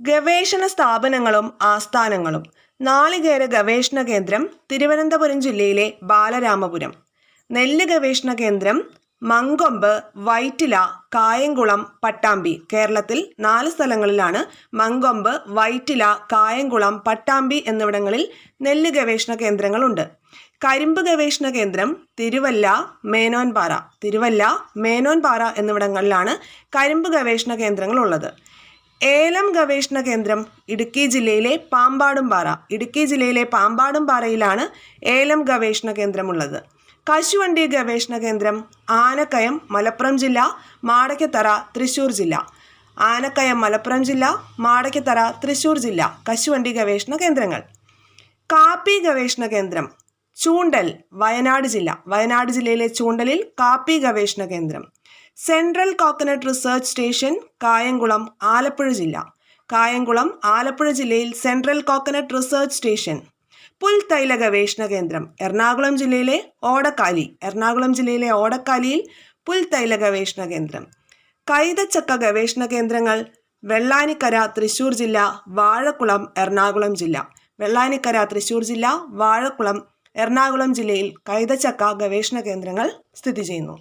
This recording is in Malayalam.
ഗവേഷണ സ്ഥാപനങ്ങളും ആസ്ഥാനങ്ങളും. നാളികേര ഗവേഷണ കേന്ദ്രം തിരുവനന്തപുരം ജില്ലയിലെ ബാലരാമപുരം. നെല്ല് ഗവേഷണ കേന്ദ്രം മങ്കൊമ്പ്, വൈറ്റില, കായംകുളം, പട്ടാമ്പി. കേരളത്തിൽ 4 സ്ഥലങ്ങളിലാണ് മങ്കൊമ്പ്, വൈറ്റില, കായംകുളം, പട്ടാമ്പി എന്നിവിടങ്ങളിൽ നെല്ല് ഗവേഷണ കേന്ദ്രങ്ങളുണ്ട്. കരിമ്പ് ഗവേഷണ കേന്ദ്രം തിരുവല്ല, മേനോൻപാറ എന്നിവിടങ്ങളിലാണ് കരിമ്പ് ഗവേഷണ കേന്ദ്രങ്ങളുള്ളത്. ഏലം ഗവേഷണ കേന്ദ്രം ഇടുക്കി ജില്ലയിലെ പാമ്പാടുംപാറയിലാണ് ഏലം ഗവേഷണ കേന്ദ്രമുള്ളത്. കശുവണ്ടി ഗവേഷണ കേന്ദ്രം ആനക്കയം, മലപ്പുറം ജില്ല, മാടയ്ക്കത്തറ, തൃശ്ശൂർ ജില്ല. കശുവണ്ടി ഗവേഷണ കേന്ദ്രങ്ങൾ. കാപ്പി ഗവേഷണ കേന്ദ്രം ചൂണ്ടൽ, വയനാട് ജില്ലയിലെ ചൂണ്ടലിൽ കാപ്പി ഗവേഷണ കേന്ദ്രം. Central coconut research station Kayamkulam, Alappuzha ജില്ലയിൽ സെൻട്രൽ കോക്കനട്ട് റിസർച്ച് സ്റ്റേഷൻ. പുൽത്തൈല ഗവേഷണ കേന്ദ്രം എറണാകുളം ജില്ലയിലെ ഓടക്കാലിയിൽ പുൽത്തൈല ഗവേഷണ കേന്ദ്രം. കൈതച്ചക്ക ഗവേഷണ കേന്ദ്രങ്ങൾ വെള്ളാനിക്കര, തൃശ്ശൂർ ജില്ല, വാഴക്കുളം, എറണാകുളം ജില്ലയിൽ കൈതച്ചക്ക ഗവേഷണ കേന്ദ്രങ്ങൾ സ്ഥിതി ചെയ്യുന്നു.